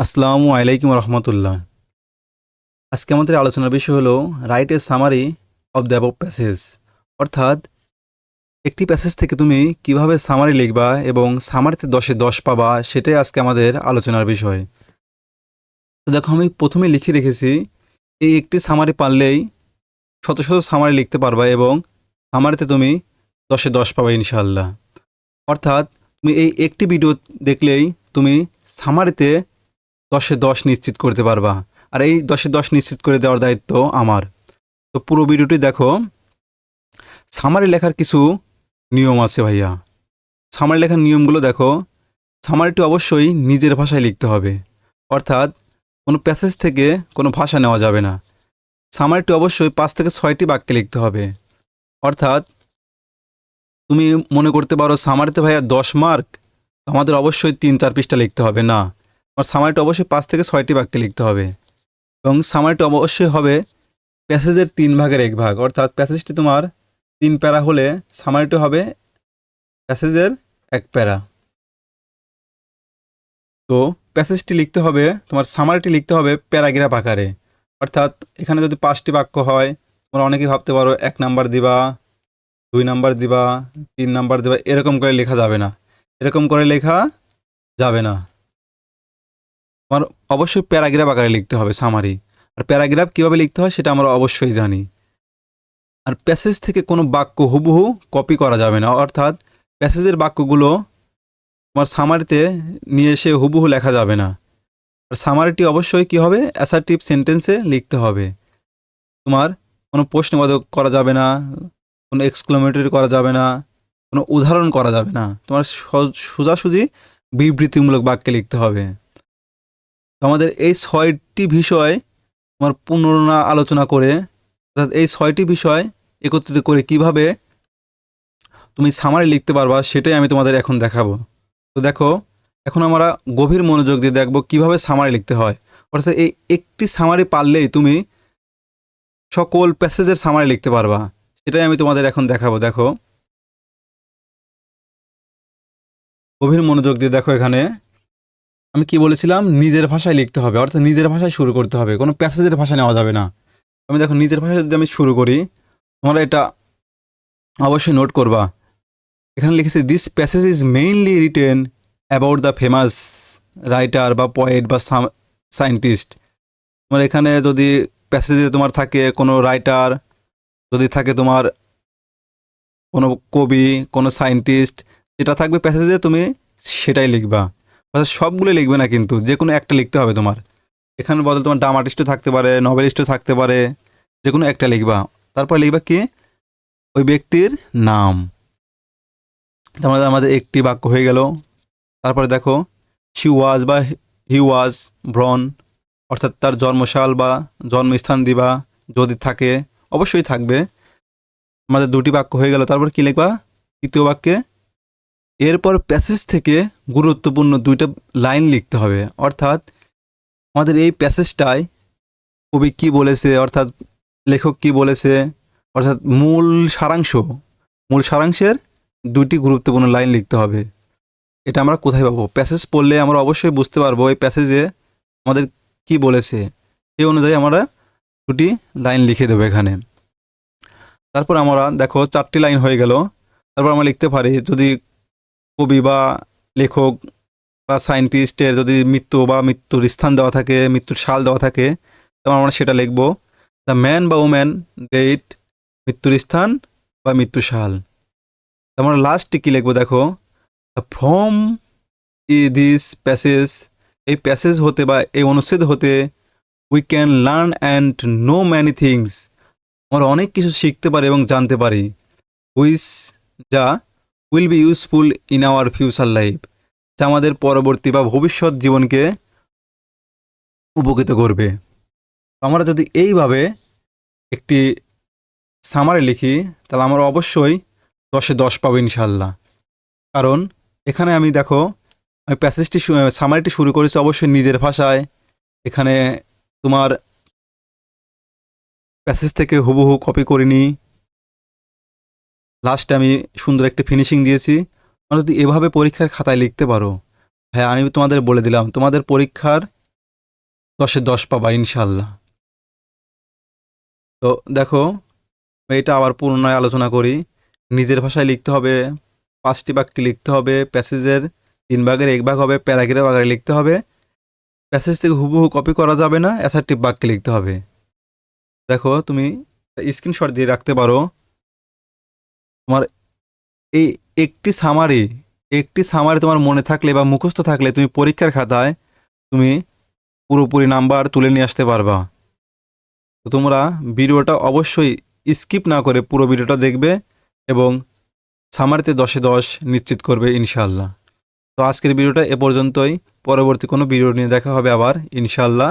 আসসালামু আলাইকুম রহমতুল্লাহ। আজকে আমাদের আলোচনার বিষয় হলো write a summary of the above passage. অর্থাৎ একটি প্যাসেজ থেকে তুমি কিভাবে সামারি লিখবা এবং সামারিতে 10-এ 10 পাবা, সেটাই আজকে আমাদের আলোচনার বিষয়। তো দেখো, আমি প্রথমে লিখে রেখেছি এই একটি সামারি পারলেই শত শত সামারি লিখতে পারবা এবং সামারিতে তুমি 10-এ 10 পাবা ইনশাআল্লাহ। অর্থাৎ তুমি এই একটি ভিডিও দেখলেই তুমি সামারিতে 10-এ 10 নিশ্চিত করতে পারবা। আর এই 10-এ 10 নিশ্চিত করে দেওয়ার দায়িত্ব আমার। তো পুরো ভিডিওটি দেখো। সামারি লেখার কিছু নিয়ম আছে ভাইয়া। সামারি লেখার নিয়মগুলো দেখো। সামারিটি অবশ্যই নিজের ভাষায় লিখতে হবে। অর্থাৎ কোনো প্যাসেজ থেকে কোনো ভাষা নেওয়া যাবে না। সামারিটি অবশ্যই 5 থেকে 6টি বাক্যে লিখতে হবে। অর্থাৎ তুমি মনে করতে পারো সামারিতে ভাইয়া 10 মার্ক, আমাদের অবশ্যই 3-4 পৃষ্ঠা লিখতে হবে না। আমার সামারিটি অবশ্যই 5 থেকে 6টি বাক্যে লিখতে হবে এবং সামারিটি অবশ্যই হবে প্যাসেজের 3 ভাগের 1 ভাগ। অর্থাৎ প্যাসেজটি তোমার 3 প্যারা হলে সামারিটি হবে প্যাসেজের 1 প্যারা। তো প্যাসেজটি লিখতে হবে, তোমার সামারিটি লিখতে হবে প্যারাগ্রাফ আকারে। অর্থাৎ এখানে যদি 5টি বাক্য হয়, তোমরা অনেকেই ভাবতে পারো 1 নাম্বার দিবা, 2 নাম্বার দিবা, 3 নাম্বার দিবা, এরকম করে লেখা যাবে না। এরকম করে লেখা যাবে না। তোমার অবশ্যই প্যারাগ্রাফ আকারে লিখতে হবে সামারি। আর প্যারাগ্রাফ কীভাবে লিখতে হয় সেটা আমরা অবশ্যই জানি। আর প্যাসেজ থেকে কোনো বাক্য হুবহু কপি করা যাবে না। অর্থাৎ প্যাসেজের বাক্যগুলো তোমার সামারিতে নিয়ে এসে হুবহু লেখা যাবে না। আর সামারিটি অবশ্যই কী হবে, অ্যাসার্টিভ সেন্টেন্সে লিখতে হবে। তোমার কোনো প্রশ্নবোধক করা যাবে না, কোনো এক্সক্লেমেটরি করা যাবে না, কোনো উদাহরণ করা যাবে না। তোমার সোজাসুজি বিবৃতিমূলক বাক্যে লিখতে হবে। তো আমাদের এই 6টি বিষয় তোমার পুনরায় আলোচনা করে, অর্থাৎ এই 6টি বিষয় একত্রিত করে কিভাবে তুমি সামারি লিখতে পারবা সেটাই আমি তোমাদের এখন দেখাবো। তো দেখো, এখন আমরা গভীর মনোযোগ দিয়ে দেখব কিভাবে সামারি লিখতে হয়। অর্থাৎ এই একটি সামারি পারলেই তুমি সকল প্যাসেজের সামারি লিখতে পারবা, সেটাই আমি তোমাদের এখন দেখাবো। দেখো, গভীর মনোযোগ দিয়ে দেখো। এখানে আমি কি বলেছিলাম, নিজের ভাষায় লিখতে হবে। অর্থাৎ নিজের ভাষায় শুরু করতে হবে, কোনো প্যাসেজের ভাষা নেওয়া যাবে না। আমি দেখো নিজের ভাষায় যদি আমি শুরু করি, তোমরা এটা অবশ্যই নোট করবা। এখানে লিখেছি, this passage is mainly written about the famous writer বা পোয়েট বা সায়েন্টিস্ট। তোমার এখানে যদি প্যাসেজে তোমার থাকে কোনো রাইটার, যদি থাকে তোমার কোনো কবি, কোনো সায়েন্টিস্ট, যেটা থাকবে প্যাসেজে তুমি সেটাই লিখবা। অর্থাৎ সবগুলো লিখবে না, কিন্তু যে কোনো একটা লিখতে হবে তোমার। এখানে বদলে তোমার ড্রামাটিস্টও থাকতে পারে, নভেলিস্টও থাকতে পারে, যে কোনো একটা লিখবা। তারপর লিখবা কি, ওই ব্যক্তির নাম। তার মধ্যে আমাদের একটি বাক্য হয়ে গেল। তারপরে দেখো, শি ওয়াজ বা হি ওয়াজ ব্রন, অর্থাৎ তার জন্মসাল বা জন্মস্থান দিবা, যদি থাকে অবশ্যই থাকবে। আমাদের 2টি বাক্য হয়ে গেল। তারপর কি লিখবা, তৃতীয় বাক্যে এরপর প্যাসেজ থেকে গুরুত্বপূর্ণ 2টা লাইন লিখতে হবে। অর্থাৎ আমাদের এই প্যাসেজটায় কবি কী বলেছে, অর্থাৎ লেখক কী বলেছে, অর্থাৎ মূল সারাংশের 2টি গুরুত্বপূর্ণ লাইন লিখতে হবে। এটা আমরা কোথায় পাবো? প্যাসেজ পড়লে আমরা অবশ্যই বুঝতে পারবো এই প্যাসেজে আমাদের কি বলেছে, সেই অনুযায়ী আমরা 2টি লাইন লিখে দেবো এখানে। তারপর আমরা দেখো 4টি লাইন হয়ে গেল। তারপর আমরা লিখতে পারি, যদি কবি বা লেখক বা সায়েন্টিস্টের যদি মৃত্যু বা মৃত্যুর স্থান দেওয়া থাকে, মৃত্যুর সাল দেওয়া থাকে, তখন আমরা সেটা লিখবো, দ্য ম্যান বা ওম্যান ডেট, মৃত্যুর স্থান বা মৃত্যু সাল। আমরা লাস্টে কী লিখবো দেখো, ফ্রম দিস প্যাসেজ, এই প্যাসেজ হতে বা এই অনুচ্ছেদ হতে we can learn and know many things, আমরা অনেক কিছু শিখতে পারি এবং জানতে পারি, হুইচ যা will be useful in our future life, যা আমাদের পরবর্তী বা ভবিষ্যৎ জীবনকে উপকৃত করবে। আমরা যদি এইভাবে একটি সামারি লিখি, তাহলে আমরা অবশ্যই 10-এ 10 পাবো ইনশাল্লাহ। কারণ এখানে আমি দেখো, আমি প্যাসেজটি সামারিটি শুরু করেছি অবশ্যই নিজের ভাষায়। এখানে তোমার প্যাসেজ থেকে হুবহু কপি করিনি। লাস্টে আমি সুন্দর একটি ফিনিশিং দিয়েছি। তোমরা যদি এভাবে পরীক্ষার খাতায় লিখতে পারো, হ্যাঁ আমি তোমাদের বলে দিলাম, তোমাদের পরীক্ষার 10-এ 10 পাবা ইনশাল্লাহ। তো দেখো, এটা আবার পুনরায় আলোচনা করি। নিজের ভাষায় লিখতে হবে, 5টি বাক্যে লিখতে হবে, প্যাসেজের 3 ভাগের 1 ভাগ হবে, প্যারাগ্রাফ আকারে লিখতে হবে। প্যাসেজ থেকে হুবহু কপি করা যাবে না, অ্যাসার্টিভ বাক্যে লিখতে হবে। দেখো, তুমি স্ক্রিনশট দিয়ে রাখতে পারো। তোমার এই একটি সামারি তোমার মনে থাকলে বা মুখস্থ থাকলে তুমি পরীক্ষার খাতায় তুমি পুরোপুরি নাম্বার তুলে নিয়ে আসতে পারবা। তো তোমরা ভিডিওটা অবশ্যই স্কিপ না করে পুরো ভিডিওটা দেখবে এবং সামারিতে 10-এ 10 নিশ্চিত করবে ইনশাল্লাহ। তো আজকের ভিডিওটা এ পর্যন্তই। পরবর্তী কোনো ভিডিও নিয়ে দেখা হবে আবার ইনশাল্লাহ।